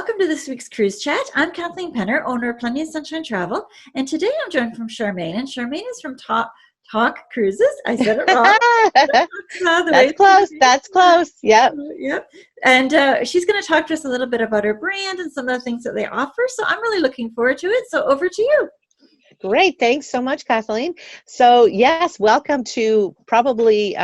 welcome to this week's Cruise Chat. I'm Kathleen Penner, owner of Plenty of Sunshine Travel, and today I'm joined from Charmaine, and Charmaine is from Tauck Cruises. I said it wrong. That's close. That's close. Yep. Yep. And she's going to talk to us a little bit about her brand and some of the things that they offer, so I'm really looking forward to it. So over to you. Great. Thanks so much, Kathleen. So yes, welcome to probably,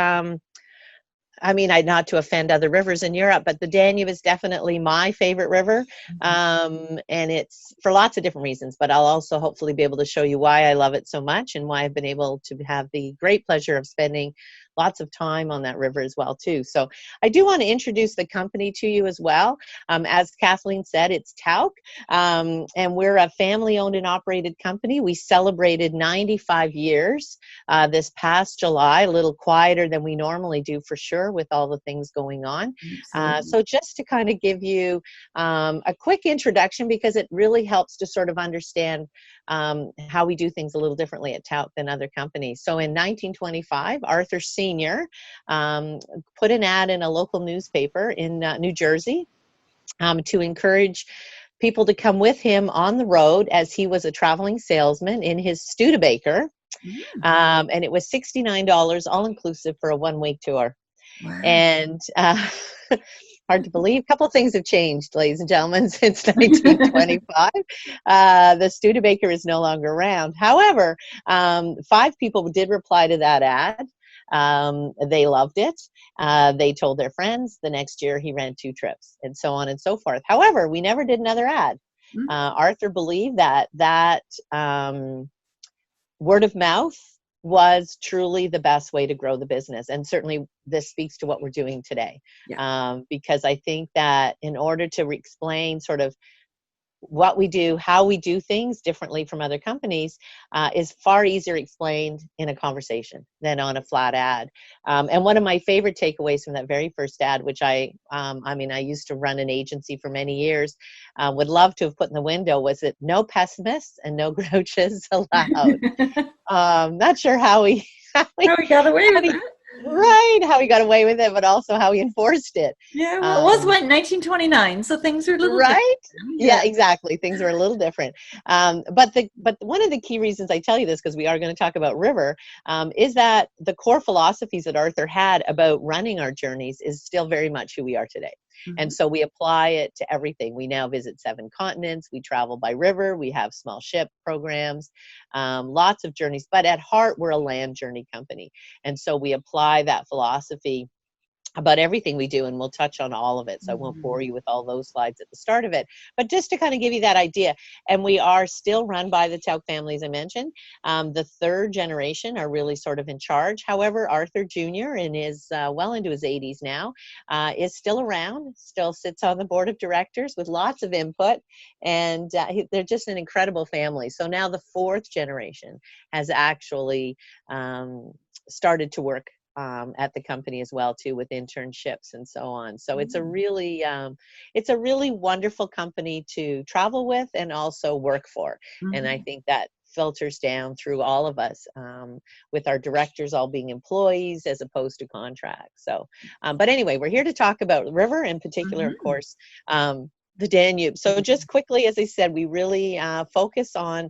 not to offend other rivers in Europe, but the Danube is definitely my favorite river. And it's for lots of different reasons, but I'll also hopefully be able to show you why I love it so much and why I've been able to have the great pleasure of spending lots of time on that river as well too. So I do want to introduce the company to you as well. As Kathleen said, it's Tauck, and we're a family-owned and operated company. We celebrated 95 years this past July, a little quieter than we normally do for sure with all the things going on. So just to kind of give you a quick introduction, because it really helps to sort of understand how we do things a little differently at Tauck than other companies. So in 1925, Arthur Sr. Put an ad in a local newspaper in New Jersey to encourage people to come with him on the road as he was a traveling salesman in his Studebaker. And it was $69 all-inclusive for a one-week tour. Wow. And hard to believe. A couple of things have changed, ladies and gentlemen, since 1925. The Studebaker is no longer around. However, 5 people did reply to that ad. They loved it. They told their friends. The next year he ran 2 trips and so on and so forth. However, we never did another ad. Arthur believed that word of mouth was truly the best way to grow the business. And certainly this speaks to what we're doing today. Because I think that in order to explain sort of what we do, how we do things differently from other companies is far easier explained in a conversation than on a flat ad. And one of my favorite takeaways from that very first ad, which I used to run an agency for many years, would love to have put in the window, was that no pessimists and no grouches allowed. Not sure how we got away with it. Right, how he got away with it, but also how he enforced it. Yeah, well, it was 1929, so things were a little right. different. Yeah, exactly. Things were a little different. But one of the key reasons I tell you this, because we are going to talk about river, is that the core philosophies that Arthur had about running our journeys is still very much who we are today. And so we apply it to everything. We now visit 7 continents. We travel by river. We have small ship programs, lots of journeys. But at heart, we're a land journey company. And so we apply that philosophy about everything we do, and we'll touch on all of it. So I won't bore you with all those slides at the start of it, but just to kind of give you that idea. And we are still run by the Tauck family, as I mentioned. The 3rd generation are really sort of in charge. However, Arthur Jr. in his well into his 80s now is still around, still sits on the board of directors with lots of input, and they're just an incredible family. So now the 4th generation has actually started to work at the company as well too, with internships and so on. So it's a really wonderful company to travel with and also work for. And I think that filters down through all of us, with our directors all being employees as opposed to contracts. So, but anyway, we're here to talk about river, in particular, of course, the Danube. So just quickly, as I said, we really focus on,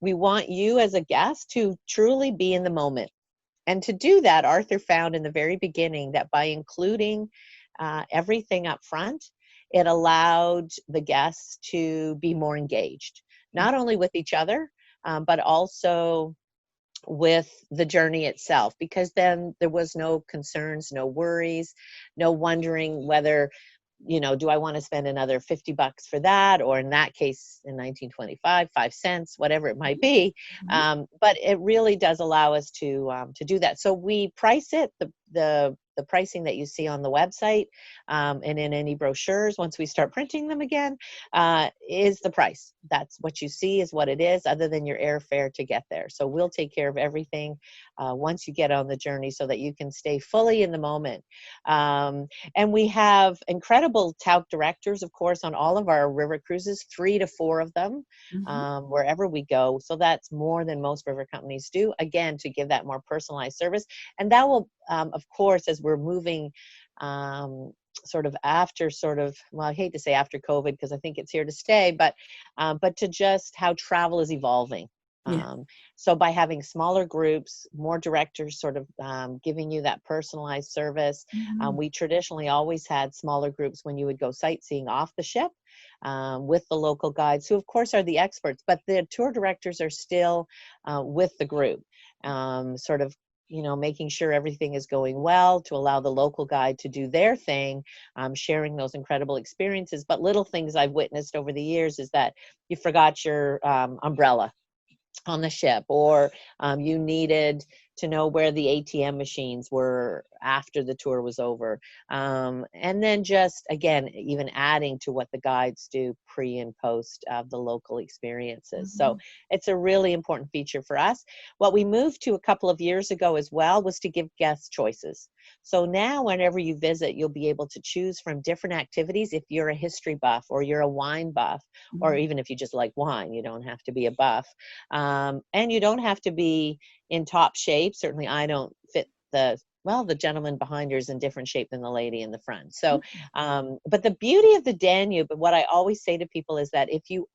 we want you as a guest to truly be in the moment. And to do that, Arthur found in the very beginning that by including everything up front, it allowed the guests to be more engaged, not only with each other, but also with the journey itself, because then there was no concerns, no worries, no wondering whether, do I want to spend another $50 for that? Or in that case, in 1925, 5 cents, whatever it might be. But it really does allow us to do that. So we price it, the pricing that you see on the website and in any brochures, once we start printing them again, is the price. That's what you see is what it is, other than your airfare to get there. So we'll take care of everything once you get on the journey so that you can stay fully in the moment. And we have incredible Tauck directors, of course, on all of our river cruises, 3 to 4 of them, wherever we go. So that's more than most river companies do, again, to give that more personalized service. And that will, of course, as we're moving sort of after well, I hate to say after COVID because I think it's here to stay, but to just how travel is evolving. Yeah. So by having smaller groups, more directors sort of giving you that personalized service. Mhm. We traditionally always had smaller groups when you would go sightseeing off the ship with the local guides, who of course are the experts, but the tour directors are still with the group, sort of, making sure everything is going well to allow the local guide to do their thing, sharing those incredible experiences. But little things I've witnessed over the years is that you forgot your umbrella on the ship, or you needed to know where the ATM machines were after the tour was over. And then just, again, even adding to what the guides do pre and post of the local experiences. So Mhm. it's a really important feature for us. What we moved to a couple of years ago as well was to give guests choices. So now whenever you visit, you'll be able to choose from different activities. If you're a history buff, or you're a wine buff, or Mhm. even if you just like wine, you don't have to be a buff. And you don't have to be in top shape. Certainly I don't fit the gentleman behind her is in different shape than the lady in the front. So, but the beauty of the Danube, and what I always say to people is that if you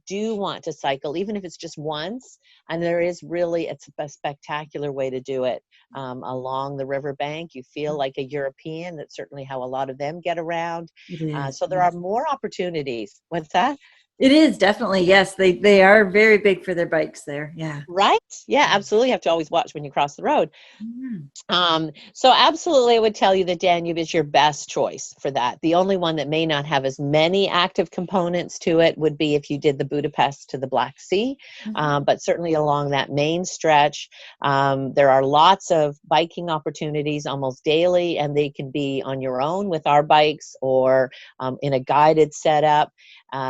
do want to cycle, even if it's just once, and it's a spectacular way to do it, along the riverbank, you feel like a European. That's certainly how a lot of them get around. It is. So there are Yes. more opportunities. What's that? It is definitely, yes. They are very big for their bikes there. Yeah. Right? Yeah, absolutely. You have to always watch when you cross the road. Mhm. So absolutely, I would tell you that Danube is your best choice for that. The only one that may not have as many active components to it would be if you did the Budapest to the Black Sea. Mhm. But certainly along that main stretch, there are lots of biking opportunities almost daily, and they can be on your own with our bikes, or in a guided setup.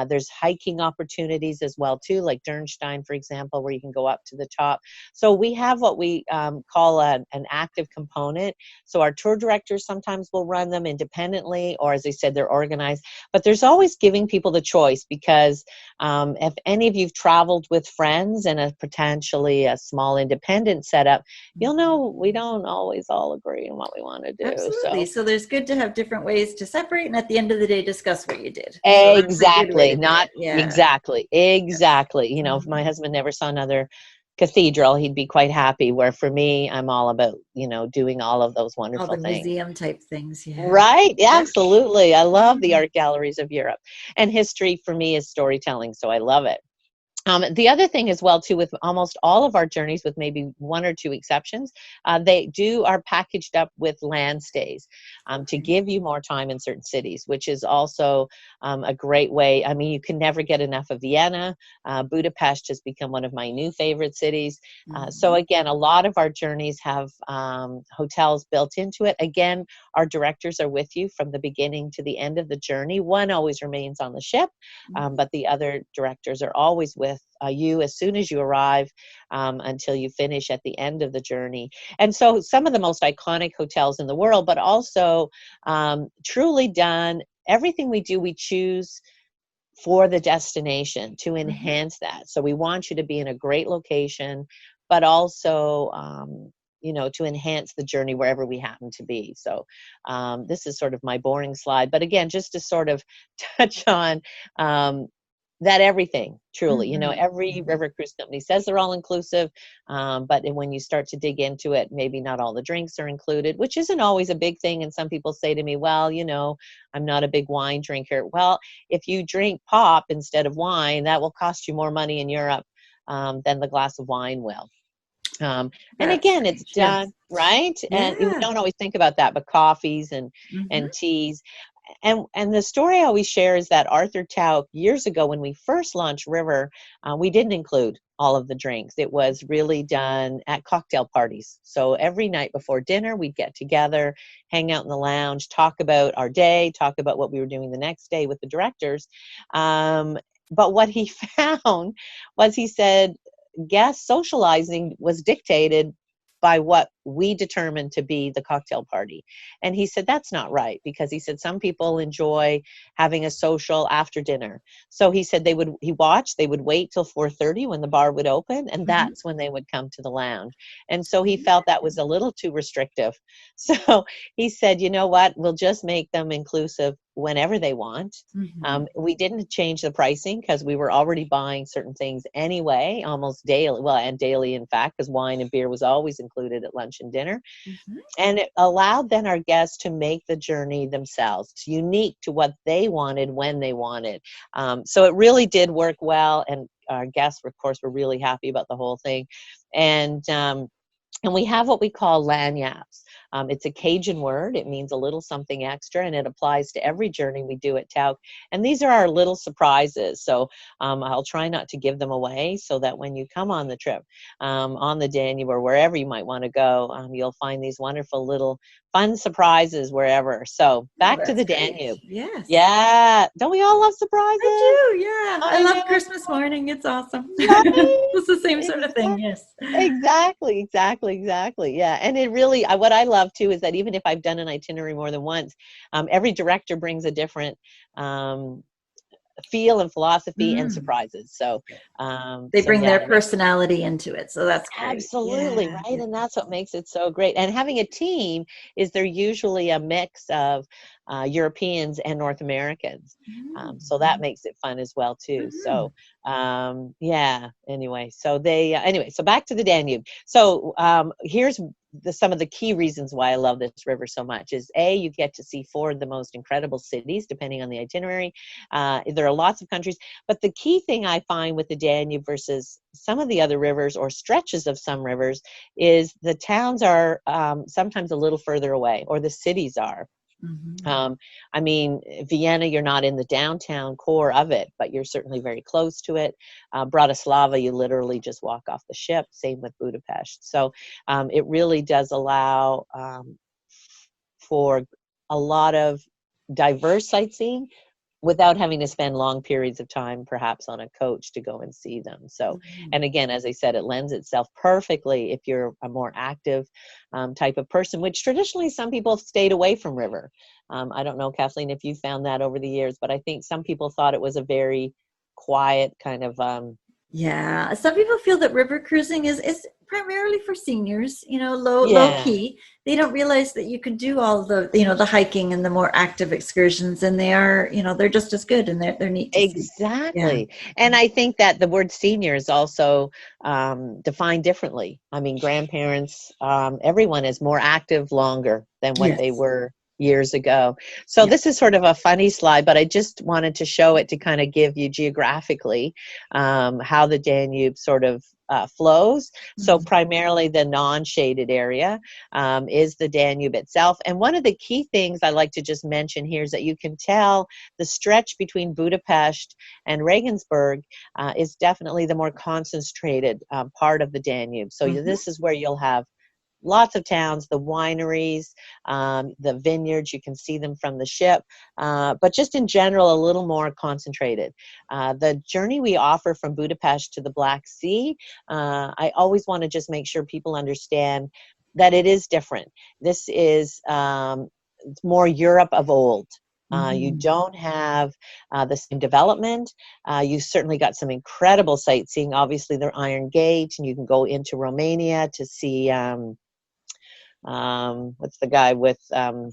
There's hiking opportunities as well too, like Dürnstein, for example, where you can go up to the top. So we have what we call an active component. So our tour directors sometimes will run them independently, or as I said, they're organized. But there's always giving people the choice, because if any of you've traveled with friends in a potentially a small independent setup, you'll know we don't always all agree on what we want to do. Absolutely. So So there's good to have different ways to separate, and at the end of the day, discuss what you did. So that's a good way exactly, to do not it. Yeah. exactly, Yes. exactly. If my Mhm. husband never saw another cathedral, he'd be quite happy. Where for me, I'm all about, doing all of those All the wonderful things. museum type things. Yeah. Right? Yeah, Yeah. absolutely. I love the Mhm. art galleries of Europe. And history for me is storytelling, so I love it. The other thing as well too, with almost all of our journeys, with maybe one or two exceptions, they are packaged up with land stays, to Okay. give you more time in certain cities, which is also a great way. I mean, you can never get enough of Vienna. Budapest has become one of my new favorite cities. So Mhm. again, a lot of our journeys have hotels built into it. Again, our directors are with you from the beginning to the end of the journey. One always remains on the ship, but the other directors are always with you as soon as you arrive, until you finish at the end of the journey. And so some of the most iconic hotels in the world, but also truly done. Everything we do, we choose for the destination to Mhm. enhance that. So we want you to be in a great location, but also to enhance the journey wherever we happen to be. So this is sort of my boring slide, but again, just to sort of touch on that everything truly, Mhm. every Mhm. river cruise company says they're all inclusive, but when you start to dig into it, maybe not all the drinks are included, which isn't always a big thing. And some people say to me, well, I'm not a big wine drinker. Well, if you drink pop instead of wine, that will cost you more money in Europe than the glass of wine will. And That's again, it's strange. done Yes. right, and we Yeah. don't always think about that, but coffees and Mhm. teas. And the story I always share is that Arthur Tauck, years ago when we first launched River, we didn't include all of the drinks. It was really done at cocktail parties. So every night before dinner, we'd get together, hang out in the lounge, talk about our day, talk about what we were doing the next day with the directors. But what he found was, he said, guest socializing was dictated by what we determined to be the cocktail party. And he said, that's not right, because he said some people enjoy having a social after dinner. So he said they would wait till 4:30 when the bar would open, and that's when they would come to the lounge. And so he felt that was a little too restrictive. So he said, you know what, we'll just make them inclusive whenever they want. We didn't change the pricing because we were already buying certain things anyway, almost daily. Well, and daily, in fact, because wine and beer was always included at lunch and dinner. And it allowed then our guests to make the journey themselves. It's unique to what they wanted when they wanted. So it really did work well. And our guests, of course, were really happy about the whole thing. And we have what we call lagniappes. It's a Cajun word. It means a little something extra, and it applies to every journey we do at Tauck. And these are our little surprises. So I'll try not to give them away, so that when you come on the trip, on the Danube or wherever you might want to go, you'll find these wonderful little fun surprises wherever. So back to the Danube. Yes. Yeah. Don't we all love surprises? I do. Yeah. I love Christmas morning. It's awesome. Right? It's the same sort of thing. Yes. Exactly. Yeah. And it really, what I love too is that even if I've done an itinerary more than once, every director brings a different feel and philosophy and surprises. So they bring their personality into it. So that's great. Absolutely, right. And that's what makes it so great. And having a team is they're usually a mix of Europeans and North Americans. So that makes it fun as well too. So anyway, so back to the Danube. So here's some of the key reasons why I love this river so much is you get to see 4 of the most incredible cities, depending on the itinerary. There are lots of countries, but the key thing I find with the Danube versus some of the other rivers or stretches of some rivers is the towns are sometimes a little further away, or the cities are. I mean, Vienna, you're not in the downtown core of it, but you're certainly very close to it. Bratislava, you literally just walk off the ship. Same with Budapest. So it really does allow for a lot of diverse sightseeing without having to spend long periods of time, perhaps on a coach to go and see them. So, and again, as I said, it lends itself perfectly if you're a more active type of person, which traditionally some people have stayed away from river. I don't know, Kathleen, if you found that over the years, but I think some people thought it was a very quiet kind of yeah, some people feel that river cruising is primarily for seniors, low key. They don't realize that you can do all the, the hiking and the more active excursions, and they are, they're just as good, and they're neat to Exactly. Yeah. And I think that the word senior is also defined differently. I mean, grandparents, everyone is more active longer than what they were years ago. So this is sort of a funny slide, but I just wanted to show it to kind of give you geographically how the Danube sort of flows. So primarily the non-shaded area is the Danube itself. And one of the key things I like to just mention here is that you can tell the stretch between Budapest and Regensburg is definitely the more concentrated part of the Danube. So this is where you'll have lots of towns, the wineries, the vineyards, you can see them from the ship, but just in general, a little more concentrated. The journey we offer from Budapest to the Black Sea, I always want to just make sure people understand that it is different. This is more Europe of old. You don't have the same development. You certainly got some incredible sightseeing. Obviously, the Iron Gate, and you can go into Romania to see what's the guy with Vlad,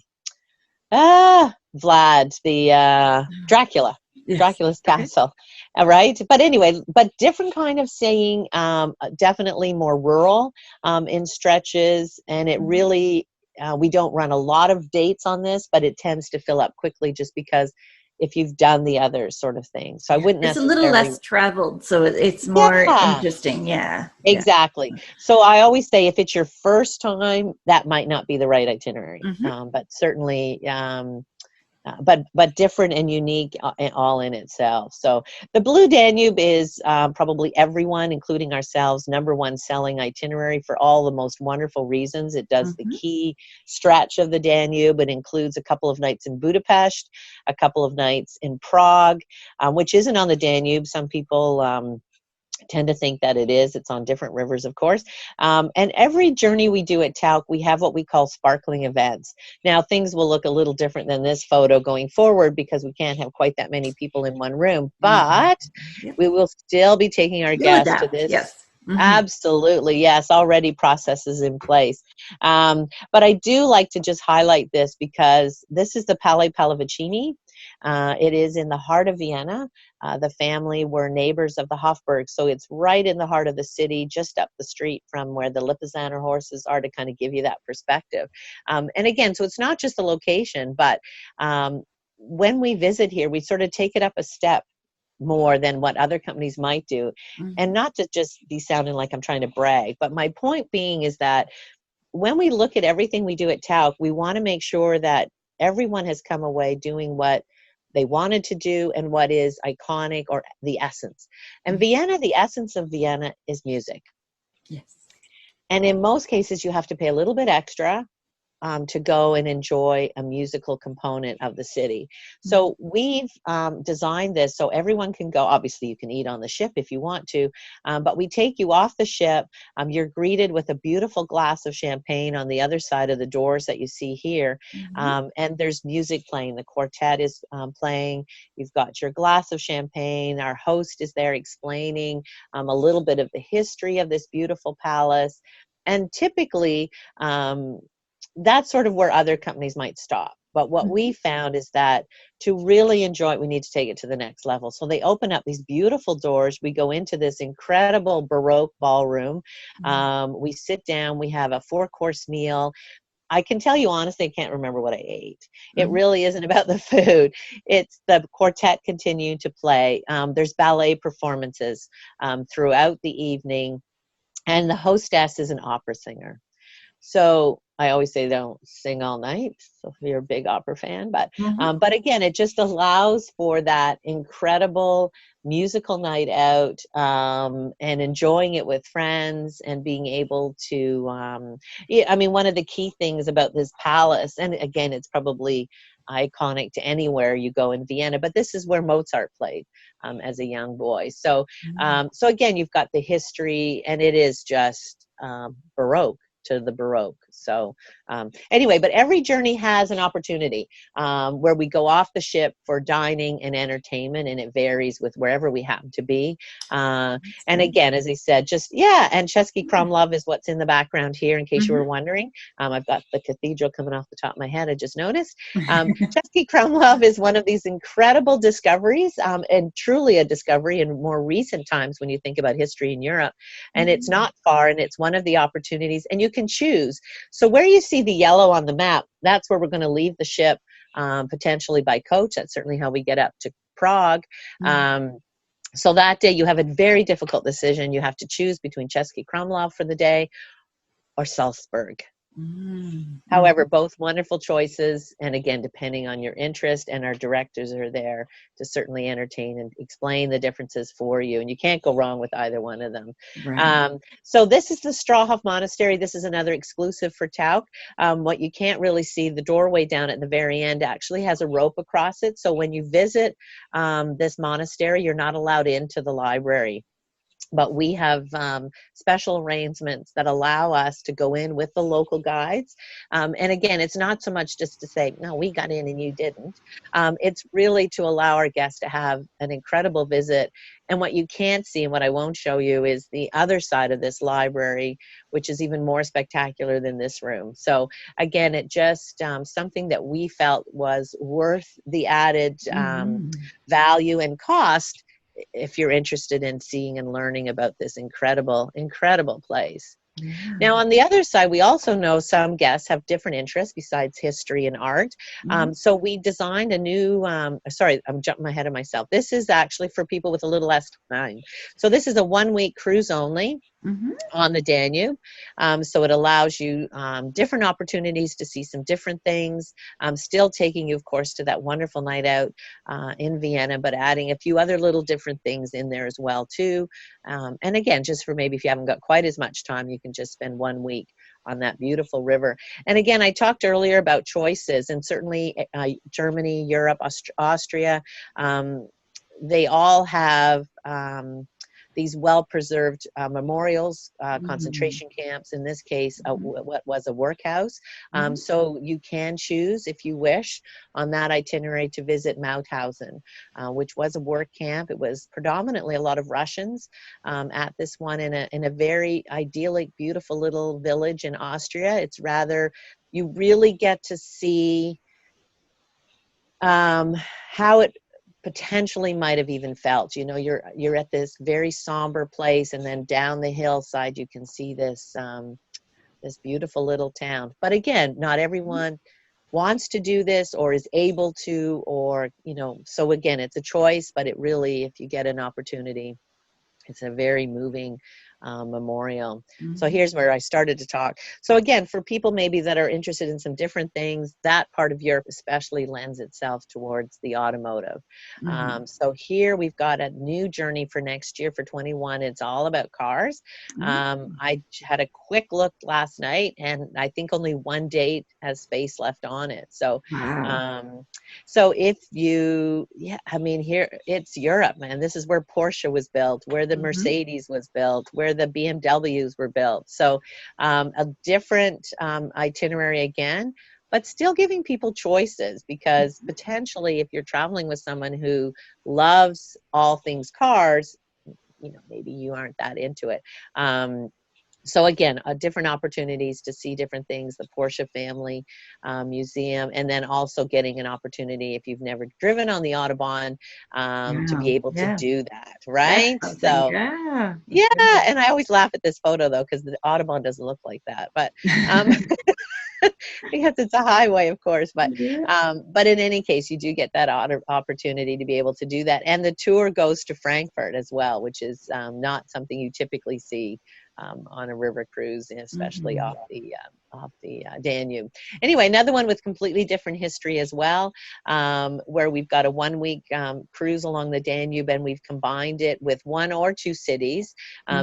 the Dracula. Yes. Dracula's castle, right? But anyway, but different kind of seeing, definitely more rural in stretches, and it really, we don't run a lot of dates on this, but it tends to fill up quickly just because if you've done the other sort of thing. So I wouldn't necessarily... It's a little less traveled, so it's more interesting. Yeah. Exactly. So I always say if it's your first time, that might not be the right itinerary, but certainly... but different and unique all in itself. So the Blue Danube is probably everyone, including ourselves, #1 selling itinerary for all the most wonderful reasons. It does the key stretch of the Danube. It includes a couple of nights in Budapest, a couple of nights in Prague, which isn't on the Danube. Some people tend to think that it is. It's on different rivers, of course. And every journey we do at Tauck, we have what we call sparkling events. Now, things will look a little different than this photo going forward because we can't have quite that many people in one room, but Yep. we will still be taking our You'll guests to adapt. this. Yes. Mm-hmm. Absolutely, yes, already processes in place. But I do like to just highlight this because this is the Palais Pallavicini. It is in the heart of Vienna. The family were neighbors of the Hofburg, so it's right in the heart of the city, just up the street from where the Lipizzaner horses are, to kind of give you that perspective. And again, so it's not just the location, but when we visit here, we sort of take it up a step more than what other companies might do. And not to just be sounding like I'm trying to brag, but my point being is that when we look at everything we do at Tauck, we want to make sure that everyone has come away doing what they wanted to do and what is iconic or the essence. And Vienna, the essence of Vienna is music. Yes. And in most cases, you have to pay a little bit extra to go and enjoy a musical component of the city. So we've designed this so everyone can go. Obviously, you can eat on the ship if you want to, but we take you off the ship. You're greeted with a beautiful glass of champagne on the other side of the doors that you see here. And there's music playing. The quartet is playing. You've got your glass of champagne. Our host is there explaining a little bit of the history of this beautiful palace. And typically, that's sort of where other companies might stop. But what we found is that to really enjoy it, we need to take it to the next level. So they open up these beautiful doors. We go into this incredible Baroque ballroom. We sit down. We have a 4-course meal. I can tell you honestly, I can't remember what I ate. It really isn't about the food. It's the quartet continue to play. There's ballet performances throughout the evening. And the hostess is an opera singer. So I always say don't sing all night. So if you're a big opera fan, but again, it just allows for that incredible musical night out and enjoying it with friends and being able to. Yeah, I mean, one of the key things about this palace, and again, it's probably iconic to anywhere you go in Vienna, but this is where Mozart played as a young boy. So, so again, you've got the history, and it is just Baroque to the Baroque. So anyway, but every journey has an opportunity where we go off the ship for dining and entertainment, and it varies with wherever we happen to be. And again, as I said, just, and Chesky Kromlov is what's in the background here, in case you were wondering. I've got the cathedral coming off the top of my head, I just noticed. Chesky Kromlov is one of these incredible discoveries, and truly a discovery in more recent times when you think about history in Europe. And it's not far, and it's one of the opportunities, and you can choose. So where you see the yellow on the map, that's where we're going to leave the ship, potentially by coach. That's certainly how we get up to Prague. So that day you have a very difficult decision. You have to choose between Chesky Kromlov for the day or Salzburg. However, both wonderful choices, and again, depending on your interest, and our directors are there to certainly entertain and explain the differences for you, and you can't go wrong with either one of them. So this is the Strahov Monastery. This is another exclusive for Tauck. What you can't really see, the doorway down at the very end actually has a rope across it, so when you visit this monastery, you're not allowed into the library. But we have special arrangements that allow us to go in with the local guides. And again, it's not so much just to say, no, we got in and you didn't. It's really to allow our guests to have an incredible visit. And what you can't see, and what I won't show you, is the other side of this library, which is even more spectacular than this room. So again, it just something that we felt was worth the added value and cost if you're interested in seeing and learning about this incredible, incredible place. Now, on the other side, we also know some guests have different interests besides history and art. So we designed a new, sorry, I'm jumping ahead of myself. This is actually for people with a little less time. So this is a 1-week cruise only on the Danube. So it allows you different opportunities to see some different things. Still taking you, of course, to that wonderful night out in Vienna, but adding a few other little different things in there as well, too. And again, just for maybe if you haven't got quite as much time, you can just spend 1 week on that beautiful river. And again, I talked earlier about choices, and certainly Germany, Europe, Austria, they all have these well-preserved memorials, concentration camps, in this case, what was a workhouse. So you can choose, if you wish, on that itinerary to visit Mauthausen, which was a work camp. It was predominantly a lot of Russians at this one, in a very idyllic, beautiful little village in Austria. It's rather, you really get to see how it potentially might have even felt. You know, you're at this very somber place, and then down the hillside you can see this this beautiful little town. But again, not everyone wants to do this or is able to, or, you know, so again, it's a choice, but it really, if you get an opportunity, it's a very moving memorial. So here's where I started to talk. So again, for people maybe that are interested in some different things, that part of Europe especially lends itself towards the automotive. So here we've got a new journey for next year, for 21. It's all about cars. I had a quick look last night, and I think only one date has space left on it. So so if you, I mean, here it's Europe, man. This is where Porsche was built, where the Mercedes was built, where the BMWs were built. So a different itinerary again, but still giving people choices, because potentially if you're traveling with someone who loves all things cars, you know, maybe you aren't that into it. So again, different opportunities to see different things, the Porsche family museum, and then also getting an opportunity, if you've never driven on the Autobahn, to be able to do that, right? So yeah, and I always laugh at this photo though, because the Autobahn doesn't look like that, but because it's a highway, of course. But in any case, you do get that opportunity to be able to do that, and the tour goes to Frankfurt as well, which is not something you typically see on a river cruise, especially off the Danube. Anyway, another one with completely different history as well, where we've got a 1 week cruise along the Danube, and we've combined it with 1 or 2 cities.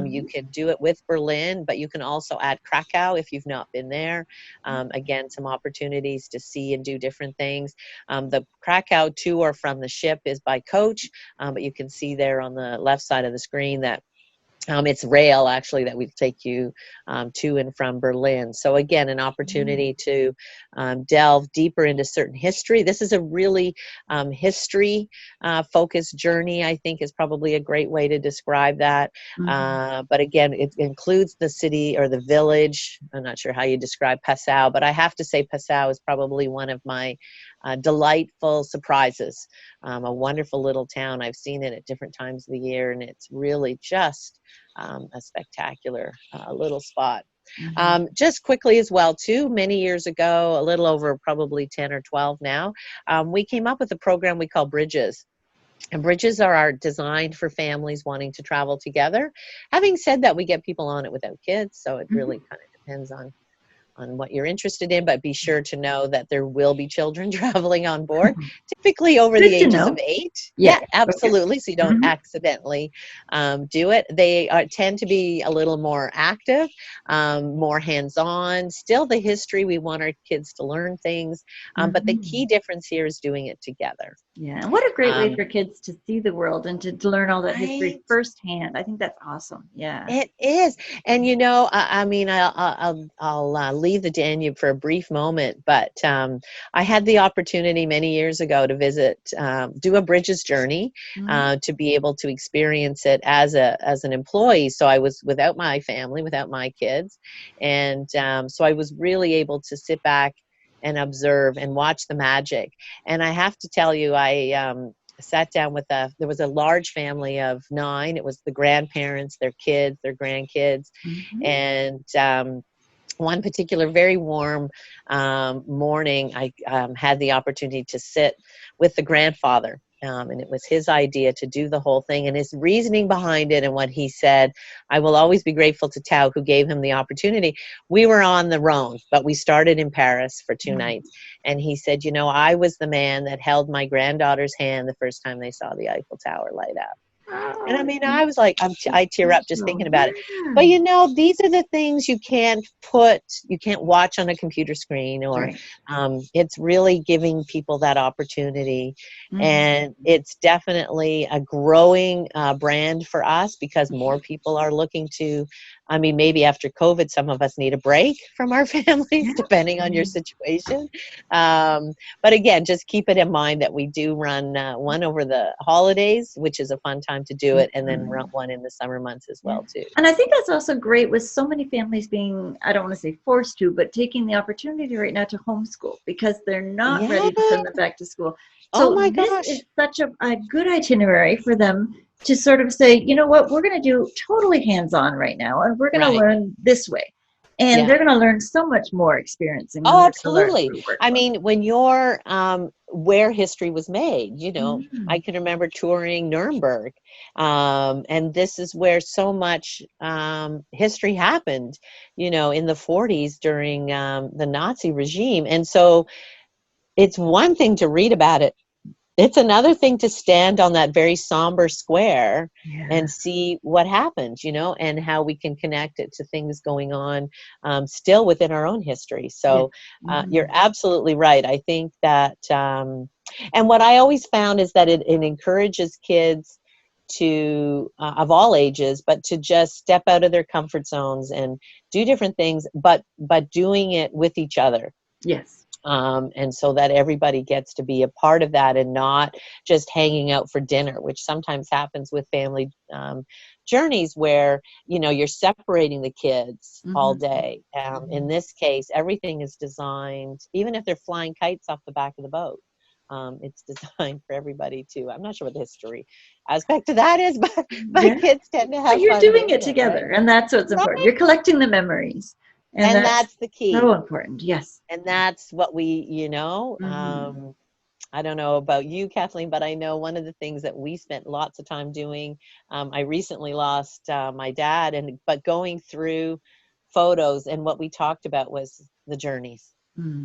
You can do it with Berlin, but you can also add Krakow if you've not been there. Again, some opportunities to see and do different things. The Krakow tour from the ship is by coach, but you can see there on the left side of the screen that it's rail actually that will take you to and from Berlin. So again, an opportunity to delve deeper into certain history. This is a really history focused journey, I think, is probably a great way to describe that. But again, it includes the city or the village. I'm not sure how you describe Passau, but I have to say Passau is probably one of my delightful surprises. A wonderful little town. I've seen it at different times of the year, and it's really just a spectacular little spot. Just quickly as well, too, many years ago, a little over probably 10 or 12 now, we came up with a program we call Bridges. And Bridges are designed for families wanting to travel together. Having said that, we get people on it without kids, so it really kind of depends on what you're interested in, but be sure to know that there will be children traveling on board, typically over the ages of 8. Yeah, absolutely. So you don't accidentally do it. They tend to be a little more active, more hands-on. Still the history, we want our kids to learn things, but the key difference here is doing it together. Yeah, and what a great way for kids to see the world and to learn all that history firsthand. I think that's awesome. Yeah, it is. And you know, I mean, I'll leave the Danube for a brief moment, but I had the opportunity many years ago to visit, do a Bridges journey, to be able to experience it as an employee. So I was without my family, without my kids, and so I was really able to sit back and observe and watch the magic. And I have to tell you, I sat down with there was a large family of 9. It was the grandparents, their kids, their grandkids, and one particular very warm morning, I had the opportunity to sit with the grandfather. And it was his idea to do the whole thing, and his reasoning behind it and what he said. I will always be grateful to Tauck, who gave him the opportunity. We were on the Rhone, but we started in Paris for 2 nights. And he said, you know, I was the man that held my granddaughter's hand the first time they saw the Eiffel Tower light up. And I Oh, mean, I was like, it's I tear up just special. thinking about it. But Yeah. you know, these are the things you can't watch on a computer screen, or Right. it's really giving people that opportunity. Mhm. And it's definitely a growing brand for us, because more people are looking to, I mean, maybe after COVID, some of us need a break from our families, Yeah. depending on your situation. But again, just keep it in mind that we do run one over the holidays, which is a fun time to do it, and then run Mhm. one in the summer months as Yeah. well too. And I think that's also great with so many families being, I don't want to say forced to, but taking the opportunity right now to homeschool because they're not Yeah. ready to send them back to school. Oh So my this is gosh. such a good itinerary for them to sort of say, you know what, we're going to do totally hands-on right now, and we're going to Right. learn this way. And Yeah. they're going to learn so much more experiencing than Oh, they're going to learn absolutely. through I workbook. mean, when you're where history was made, you know, I Mm. can remember touring Nuremberg, and this is where so much history happened, you know, in the 40s during the Nazi regime. And so it's one thing to read about it. It's another thing to stand on that very somber square Yeah. and see what happened, you know, and how we can connect it to things going on still within our own history. Yeah. So you're Mhm. absolutely right. I think that, and what I always found is that it encourages kids to, of all ages, but to just step out of their comfort zones and do different things, but doing it with each other, Yes. and so that everybody gets to be a part of that and not just hanging out for dinner, which sometimes happens with family journeys where, you know, you're separating the kids all Mhm. day. In Mhm. this case, everything is designed, even if they're flying kites off the back of the boat. It's designed for everybody too. I'm not sure what the history aspect of that is, but my Yeah. kids tend to But have you're fun doing doing it it, right? together, and that's what's important. You're collecting the memories, and And that's that's the key. so important. Yes. And that's what we, you know, Mhm. I don't know about you, Kathleen, but I know one of the things that we spent lots of time doing. I recently lost my dad, and but going through photos, and what we talked about was the journeys,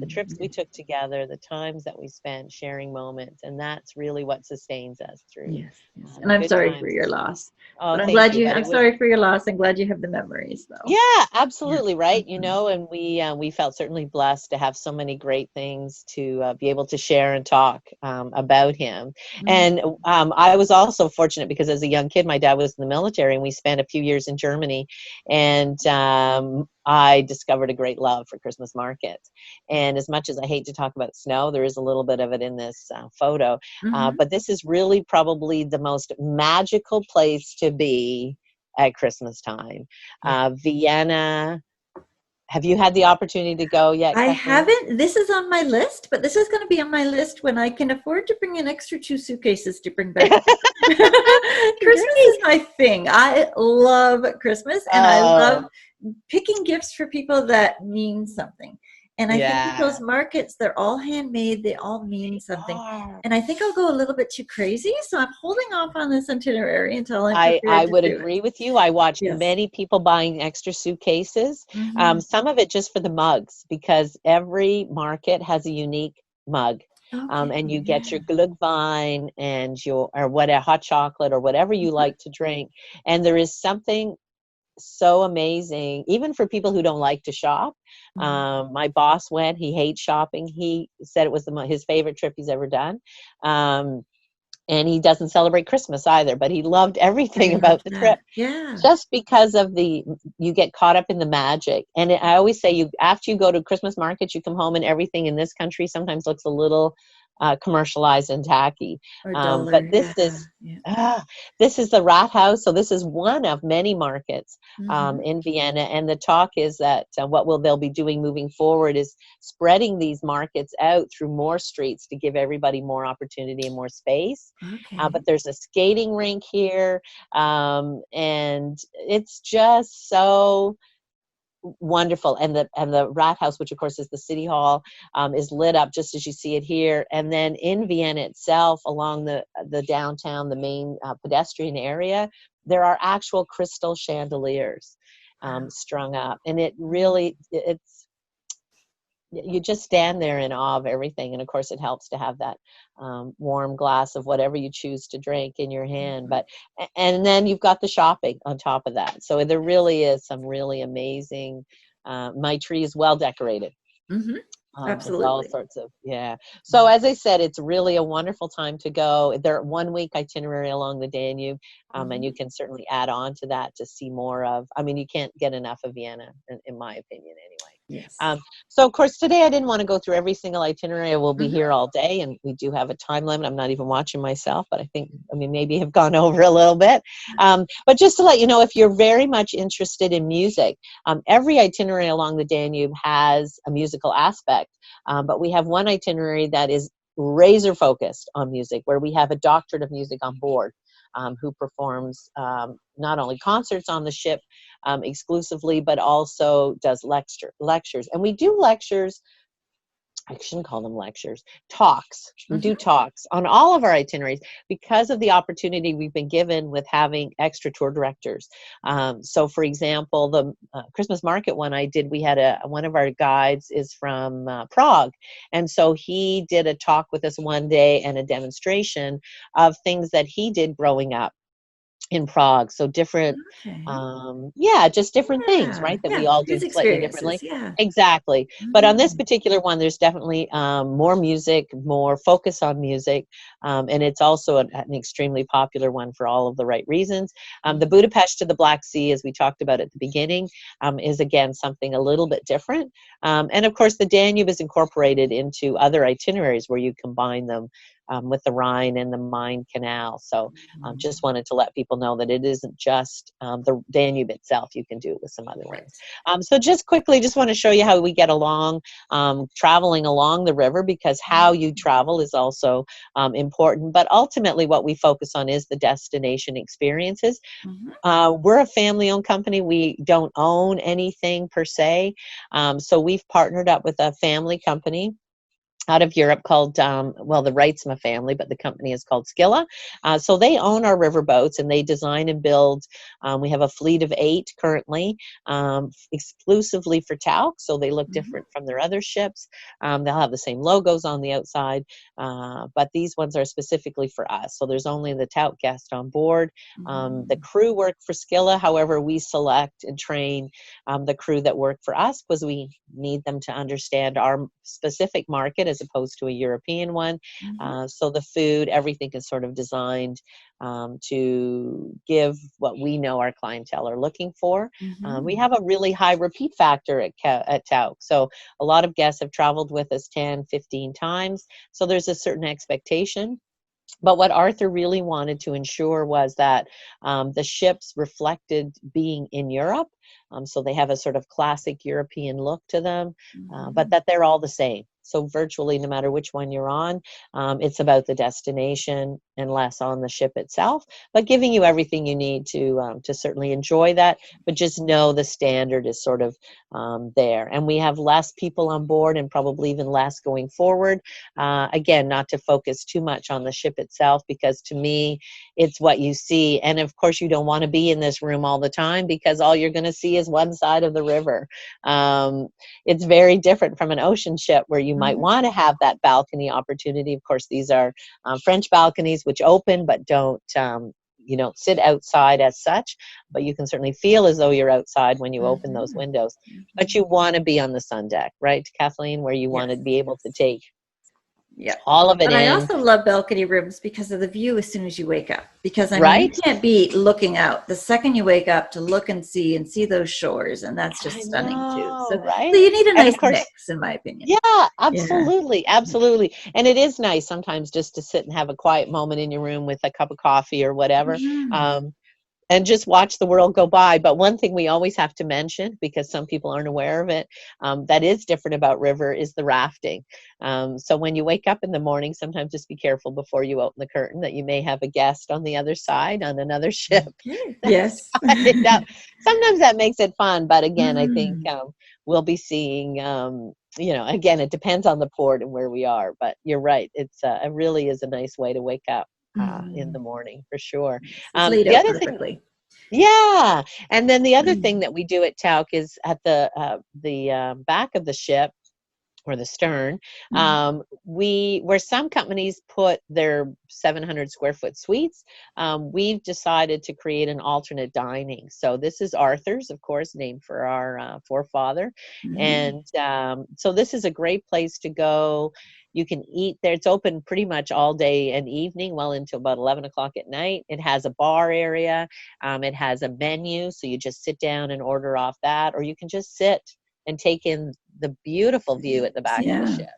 the Mm. trips we took together, the times that we spent sharing moments, and that's really what sustains us through Yes, yes. And I'm good sorry for times. your loss, Oh, but thank you. But I'm it was, sorry for your loss. I'm glad you have the memories, though. yeah, Yeah. absolutely right. You Mhm. know, and we felt certainly blessed to have so many great things to be able to share and talk about him. Mhm. And I was also fortunate because as a young kid, my dad was in the military, and we spent a few years in Germany, and I discovered a great love for Christmas markets. And as much as I hate to talk about snow, there is a little bit of it in this photo. Mhm. But this is really probably the most magical place to be at Christmas time. Yeah. Vienna. Have you had the opportunity to go yet, I Kathleen? haven't. This is on my list, but this is going to be on my list when I can afford to bring an extra 2 suitcases to bring back. Christmas Great. is my thing. I love Christmas, and I love Oh, picking gifts for people that mean something. And I think with those yeah. markets, they're all handmade, they all mean something. Are. And I think I'll go a little bit too crazy. So I'm holding off on this itinerary until I'm I prepared to would do it. agree with you. I watch Yes. many people buying extra suitcases. Hmm. Some of it just for the mugs, because every market has a unique mug. Okay. And you get Yeah. your Glühwein and your, or what, a hot chocolate or whatever you like to drink. And there is something so amazing, even for people who don't like to shop. Mhm. My boss went, he hates shopping. He said it was his favorite trip he's ever done. Um, and he doesn't celebrate Christmas either, but he loved I everything love about the that. trip, Yeah. just because of you get caught up in the magic. And I always say, after you go to Christmas markets, you come home and everything in this country sometimes looks a little commercialized and tacky. Or But dollar. this Yeah. is, Yeah. this is the Rat House. So this is one of many markets Hmm. in Vienna. And the talk is that they'll be doing moving forward is spreading these markets out through more streets to give everybody more opportunity and more space. Okay. But there's a skating rink here, and it's just so wonderful. And the Rat House, which of course is the city hall, is lit up just as you see it here. And then in Vienna itself, along the downtown, the main pedestrian area, there are actual crystal chandeliers Wow. strung up, and it Mhm. really, you just stand there in awe of everything. And of course, it helps to have that warm glass of whatever you choose to drink in your hand. But and then you've got the shopping on top of that. So there really is some really amazing. My tree is well decorated. Mm-hmm. With all Absolutely. sorts of, yeah. So as I said, it's really a wonderful time to go. They're 1 week itinerary along the Danube, and you can certainly add on to that to see more of. I mean, you can't get enough of Vienna, in my opinion, anyway. Yes. So of course today I didn't want to go through every single itinerary. We'll be Mm-hmm. here all day, and we do have a time limit. I'm not even watching myself, but I think, I mean, maybe have gone over a little bit. But just to let you know, if you're very much interested in music, every itinerary along the Danube has a musical aspect. But we have one itinerary that is razor focused on music, where we have a doctorate of music on board, who performs not only concerts on the ship exclusively, but also does lectures. And we do lectures. I shouldn't call them lectures, talks. We do talks on all of our itineraries because of the opportunity we've been given with having extra tour directors. So for example, the Christmas market one I did, we had one of our guides is from Prague. And so he did a talk with us one day and a demonstration of things that he did growing up in Prague. So different, just different things, right? That we all do His slightly differently. experiences. Yeah. Exactly. But on this particular one, there's definitely more music, more focus on music. And it's also an extremely popular one for all of the right reasons. The Budapest to the Black Sea, as we talked about at the beginning, is again something a little bit different. And of course, the Danube is incorporated into other itineraries where you combine them with the Rhine and the Main Canal. So just wanted to let people know that it isn't just the Danube itself. You can do it with some other ones. So just quickly, just want to show you how we get along traveling along the river, because how you travel is also important. But ultimately, what we focus on is the destination experiences. We're a family-owned company. We don't own anything per se. So we've partnered up with a family company out of Europe called, the Reitzma family, but the company is called Skilla. So they own our river boats, and they design and build. We have a fleet of 8 currently, exclusively for Tauck, so they look different from their other ships. They'll have the same logos on the outside, but these ones are specifically for us. So there's only the Tauck guest on board. The crew work for Skilla. However, we select and train the crew that work for us, because we need them to understand our specific market as opposed to a European one. So the food, everything is sort of designed to give what we know our clientele are looking for. We have a really high repeat factor at Tauck. So a lot of guests have traveled with us 10, 15 times. So there's a certain expectation. But what Arthur really wanted to ensure was that the ships reflected being in Europe. So they have a sort of classic European look to them, but that they're all the same. So virtually, no matter which one you're on, it's about the destination and less on the ship itself, but giving you everything you need to certainly enjoy that. But just know the standard is sort of there. And we have less people on board, and probably even less going forward. Again, not to focus too much on the ship itself, because to me, it's what you see. And of course, you don't want to be in this room all the time, because all you're going to see is one side of the river. It's very different from an ocean ship, where you might want to have that balcony opportunity. Of course, these are French balconies, which open but don't sit outside as such, but you can certainly feel as though you're outside when you open those windows. But you want to be on the sun deck, right, Kathleen, where you want to be able to take all of it But in. I also love balcony rooms because of the view as soon as you wake up. Because I mean, Right? you can't be looking out the second you wake up to look and see those shores, and that's just stunning too. So, Right? so you need a And nice of course, mix, in my opinion. yeah, absolutely. Absolutely. And it is nice sometimes just to sit and have a quiet moment in your room with a cup of coffee or whatever. And just watch the world go by. But one thing we always have to mention, because some people aren't aware of it, that is different about river, is the rafting. So when you wake up in the morning, sometimes just be careful before you open the curtain that you may have a guest on the other side on another ship. Yes. Sometimes that makes it fun. But again, I think we'll be seeing, again, it depends on the port and where we are. But you're right. It really is a nice way to wake up in the morning, for sure. It's laid The out other perfectly. thing, yeah, and then the other thing that we do at Tauck is at the back of the ship, or the stern. Mhm. Where some companies put their 700 square foot suites, we've decided to create an alternate dining. So this is Arthur's, of course, named for our forefather. Mhm. And so this is a great place to go. You can eat there. It's open pretty much all day and evening, well into about 11 o'clock at night. It has a bar area. It has a menu, so you just sit down and order off that, or you can just sit and take in the beautiful view at the back of the Yeah. ship.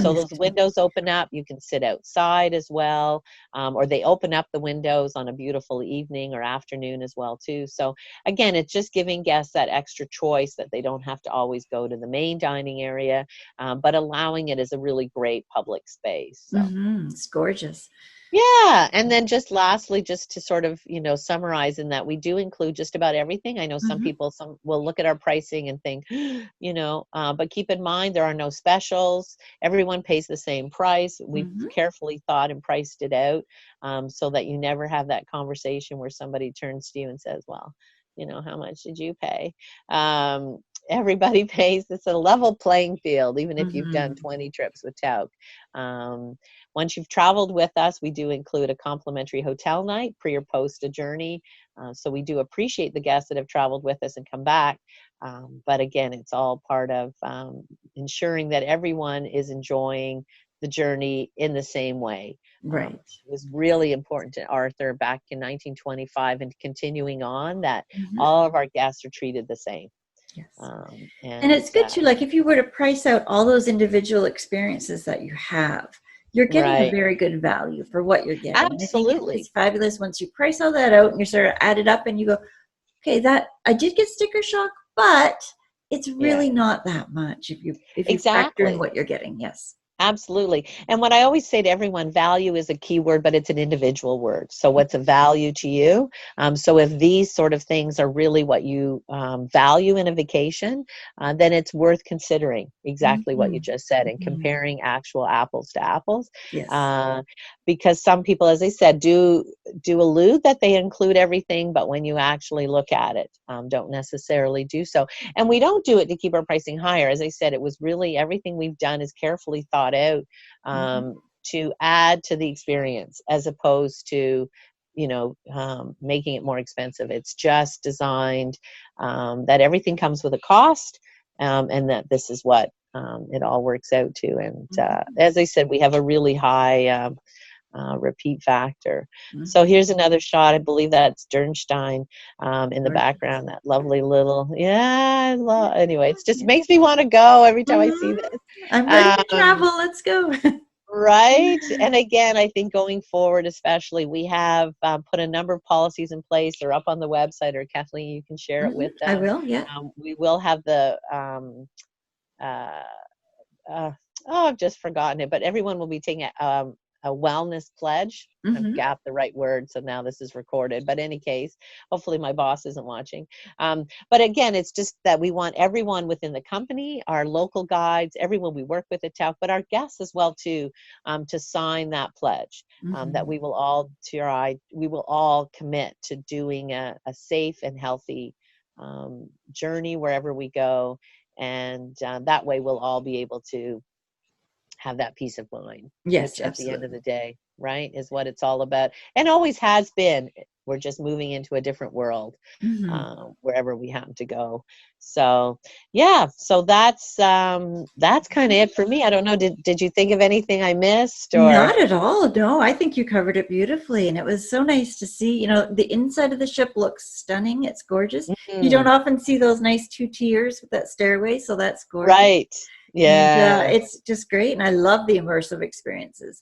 So those windows open up. You can sit outside as well, or they open up the windows on a beautiful evening or afternoon as well too. So again, it's just giving guests that extra choice that they don't have to always go to the main dining area, but allowing it as a really great public space. So. It's gorgeous. Yeah, and then just lastly, just to sort of, summarize in that we do include just about everything. I know some Mhm. people, some will look at our pricing and think, but keep in mind there are no specials. Everyone pays the same price. We've Mhm. carefully thought and priced it out, so that you never have that conversation where somebody turns to you and says, well, how much did you pay? Everybody pays. It's a level playing field, even if you've done Mhm. 20 trips with Tauck. Once you've traveled with us, we do include a complimentary hotel night pre or post a journey. So we do appreciate the guests that have traveled with us and come back. But again, it's all part of ensuring that everyone is enjoying the journey in the same way. Right. It was really important to Arthur back in 1925 and continuing on that Mhm. all of our guests are treated the same. Yes. And And it's good too, like if you were to price out all those individual experiences that you have, you're getting a right, very good value for what you're getting. And I think it's absolutely. fabulous once you price all that out and you sort of add it up and you go, okay, that I did get sticker shock, but it's Yeah, really not that much if you factor in exactly. what you're getting. Yes. Absolutely. And what I always say to everyone, value is a key word, but it's an individual word. So what's a value to you? So if these sort of things are really what you value in a vacation, then it's worth considering exactly what you Mhm. just said and Mhm. comparing actual apples to apples. Yes. Uh, because some people, as I said, do allude that they include everything, but when you actually look at it, don't necessarily do so. And we don't do it to keep our pricing higher. As I said, it was really everything we've done is carefully thought out, Mhm. to add to the experience as opposed to, making it more expensive. It's just designed that everything comes with a cost, and that this is what it all works out to. And Mhm. as I said, we have a really high repeat factor. So Mhm. here's another shot. I believe that's Dernstein in the Gorgeous. background. That lovely little, yeah. Anyway, it just makes me want to go every time I see Mhm. this. I'm ready to Um, travel. Let's go. right. And again, I think going forward, especially, we have put a number of policies in place. They're up on the website, or Kathleen, you can share it with I them. will. Yeah. We will have the uh, uh, I've just forgotten it, but everyone will be taking a wellness pledge. I've Mhm. got the right word, so now this is recorded. But in any case, hopefully my boss isn't watching. But again, it's just that we want everyone within the company, our local guides, everyone we work with at Tauck, but our guests as well too, to sign that pledge. That Mhm. we will all commit to doing a safe and healthy journey wherever we go, and that way we'll all be able to have that peace of mind, Yes, which at the end of absolutely. the day, right, is what it's all about and always has been. We're just moving into a different world, Mhm. wherever we happen to go. So yeah, so that's kind of it for me. I don't know, did you think of anything I missed, or? Not at all. No, I think you covered it beautifully. And it was so nice to see. The inside of the ship looks stunning. It's gorgeous. You don't Mm, often see those nice two tiers with that stairway, so that's gorgeous. right, And yeah, it's just great. And I love the immersive experiences.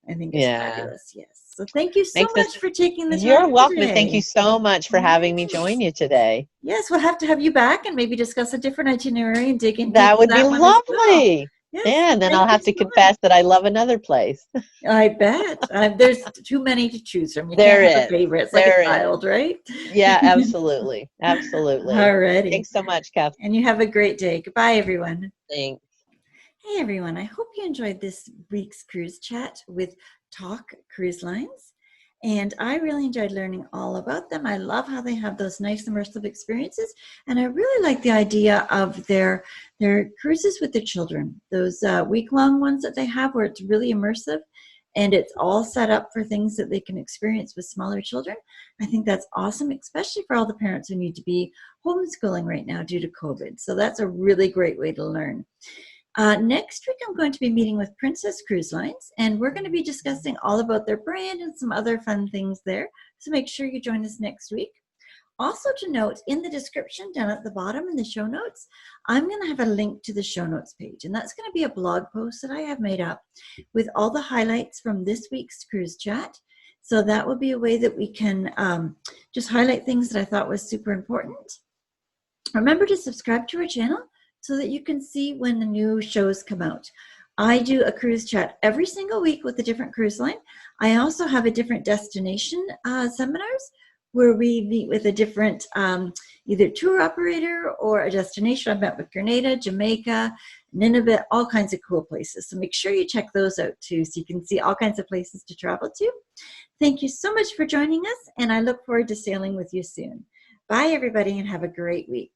I think it's yeah, fabulous. Yes. So thank you so makes this. much for taking the time You're welcome, and thank you today. so much for having me join Yes. you today. Yes, we'll have to have you back and maybe discuss a different itinerary and dig in deep That to would be that one as well. lovely. Yes, Yeah, so and then I'll thank you have to so much. confess that I love another place. I bet. There's too many to choose from. You can't There have a is. favorite. It's like a There is. child, right? Yeah, absolutely. Absolutely. Alrighty. Thanks so much, Kath. And you have a great day. Goodbye, everyone. Thanks. Hey, everyone. I hope you enjoyed this week's cruise chat with Talk Cruise Lines. And I really enjoyed learning all about them. I love how they have those nice immersive experiences. And I really like the idea of their cruises with the children, those week-long ones that they have where it's really immersive and it's all set up for things that they can experience with smaller children. I think that's awesome, especially for all the parents who need to be homeschooling right now due to COVID. So that's a really great way to learn. Next week, I'm going to be meeting with Princess Cruise Lines, and we're going to be discussing all about their brand and some other fun things there. So make sure you join us next week. Also to note, in the description down at the bottom in the show notes, I'm going to have a link to the show notes page, and that's going to be a blog post that I have made up with all the highlights from this week's cruise chat. So that will be a way that we can just highlight things that I thought was super important. Remember to subscribe to our channel so that you can see when the new shows come out. I do a cruise chat every single week with a different cruise line. I also have a different destination seminars where we meet with a different either tour operator or a destination. I've met with Grenada, Jamaica, Nineveh, all kinds of cool places. So make sure you check those out too so you can see all kinds of places to travel to. Thank you so much for joining us, and I look forward to sailing with you soon. Bye, everybody, and have a great week.